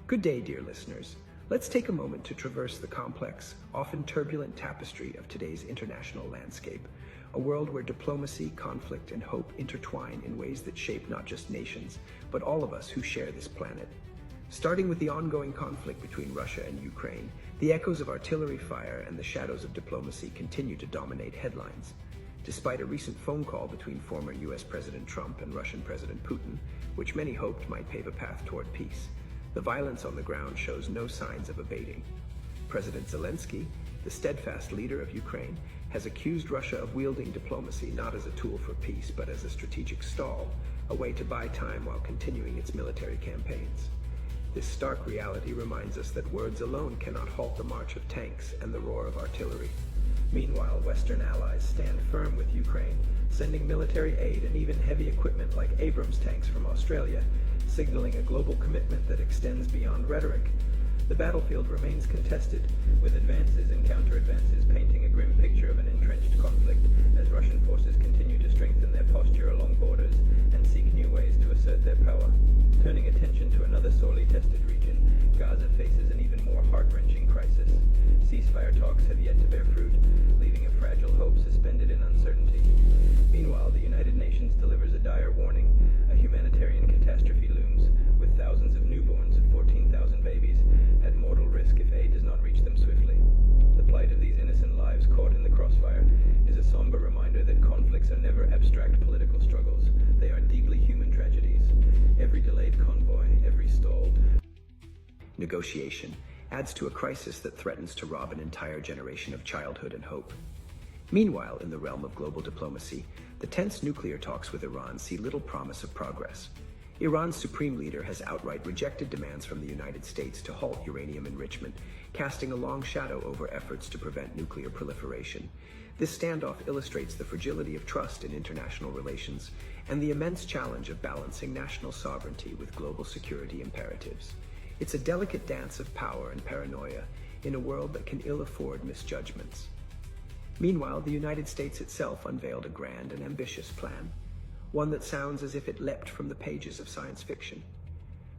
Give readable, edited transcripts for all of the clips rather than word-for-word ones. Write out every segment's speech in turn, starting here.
Good day, dear listeners. Let's take a moment to traverse the complex, often turbulent tapestry of today's international landscape, a world where diplomacy, conflict, and hope intertwine in ways that shape not just nations, but all of us who share this planet. Starting with the ongoing conflict between Russia and Ukraine, the echoes of artillery fire and the shadows of diplomacy continue to dominate headlines. Despite a recent phone call between former US President Trump and Russian President Putin, which many hoped might pave a path toward peace, the violence on the ground shows no signs of abating. President Zelensky, the steadfast leader of Ukraine, has accused Russia of wielding diplomacy not as a tool for peace, but as a strategic stall, a way to buy time while continuing its military campaigns. This stark reality reminds us that words alone cannot halt the march of tanks and the roar of artillery. Meanwhile, Western allies stand firm with Ukraine, sending military aid and even heavy equipment like Abrams tanks from Australia, signaling a global commitment that extends beyond rhetoric. The battlefield remains contested, with advances and counter-advances painting a grim picture of an entrenched conflict as Russian forces continue to strengthen their posture along borders and seek new ways to assert their power. Turning attention to another sorely tested region, Gaza faces an even more heart-wrenching crisis. Ceasefire talks have yet to bear fruit, leaving a fragile hope suspended in uncertainty. Meanwhile, the United Nations delivers a dire warning. A humanitarian catastrophe looms, with thousands of newborns, 14,000 babies, at mortal risk if aid does not reach them swiftly. The plight of these innocent lives caught in the crossfire is a somber reminder that conflicts are never abstract political struggles. They are deeply human tragedies. Every delayed convoy, every stalled negotiation adds to a crisis that threatens to rob an entire generation of childhood and hope. Meanwhile, in the realm of global diplomacy, the tense nuclear talks with Iran see little promise of progress. Iran's supreme leader has outright rejected demands from the United States to halt uranium enrichment, casting a long shadow over efforts to prevent nuclear proliferation. This standoff illustrates the fragility of trust in international relations and the immense challenge of balancing national sovereignty with global security imperatives. It's a delicate dance of power and paranoia in a world that can ill afford misjudgments. Meanwhile, the United States itself unveiled a grand and ambitious plan, one that sounds as if it leapt from the pages of science fiction.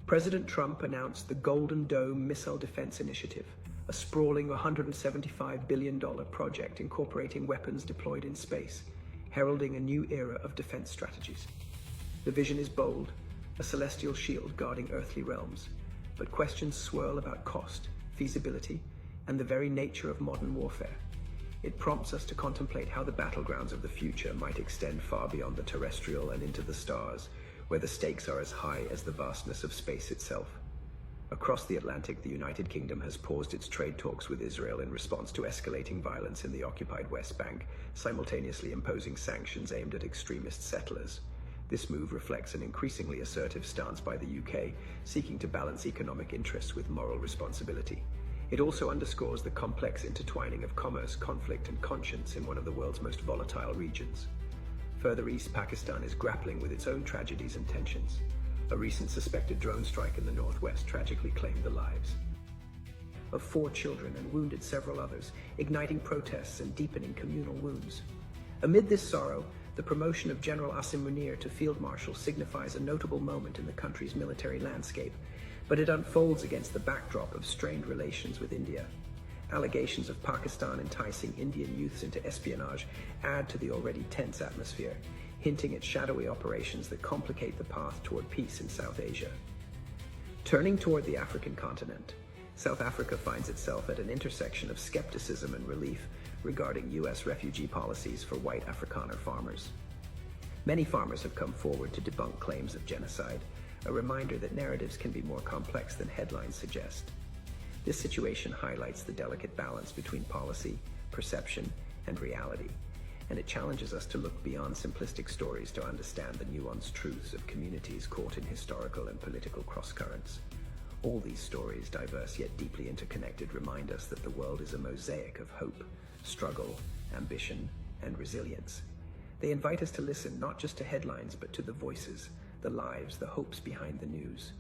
President Trump announced the Golden Dome Missile Defense Initiative, a sprawling $175 billion project incorporating weapons deployed in space, heralding a new era of defense strategies. The vision is bold, a celestial shield guarding earthly realms, but questions swirl about cost, feasibility, and the very nature of modern warfare. It prompts us to contemplate how the battlegrounds of the future might extend far beyond the terrestrial and into the stars, where the stakes are as high as the vastness of space itself. Across the Atlantic, the United Kingdom has paused its trade talks with Israel in response to escalating violence in the occupied West Bank, simultaneously imposing sanctions aimed at extremist settlers. This move reflects an increasingly assertive stance by the UK, seeking to balance economic interests with moral responsibility. It also underscores the complex intertwining of commerce, conflict, and conscience in one of the world's most volatile regions. Further east, Pakistan is grappling with its own tragedies and tensions. A recent suspected drone strike in the northwest tragically claimed the lives of 4 children and wounded several others, igniting protests and deepening communal wounds. Amid this sorrow, the promotion of General Asim Munir to Field Marshal signifies a notable moment in the country's military landscape, but it unfolds against the backdrop of strained relations with India. Allegations of Pakistan enticing Indian youths into espionage add to the already tense atmosphere, hinting at shadowy operations that complicate the path toward peace in South Asia. Turning toward the African continent, South Africa finds itself at an intersection of skepticism and relief regarding U.S. refugee policies for white Afrikaner farmers. Many farmers have come forward to debunk claims of genocide, a reminder that narratives can be more complex than headlines suggest. This situation highlights the delicate balance between policy, perception, and reality, and it challenges us to look beyond simplistic stories to understand the nuanced truths of communities caught in historical and political crosscurrents. All these stories, diverse yet deeply interconnected, remind us that the world is a mosaic of hope, struggle, ambition, and resilience. They invite us to listen not just to headlines, but to the voices, the lives, the hopes behind the news.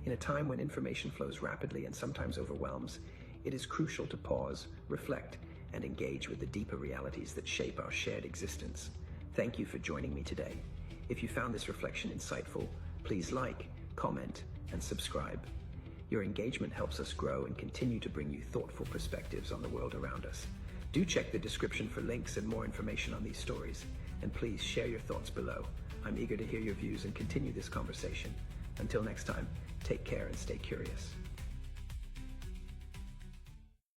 In a time when information flows rapidly and sometimes overwhelms, it is crucial to pause, reflect, and engage with the deeper realities that shape our shared existence. Thank you for joining me today. If you found this reflection insightful, please like, comment, and subscribe. Your engagement helps us grow and continue to bring you thoughtful perspectives on the world around us. Do check the description for links and more information on these stories, and please share your thoughts below. I'm eager to hear your views and continue this conversation. Until next time, take care and stay curious.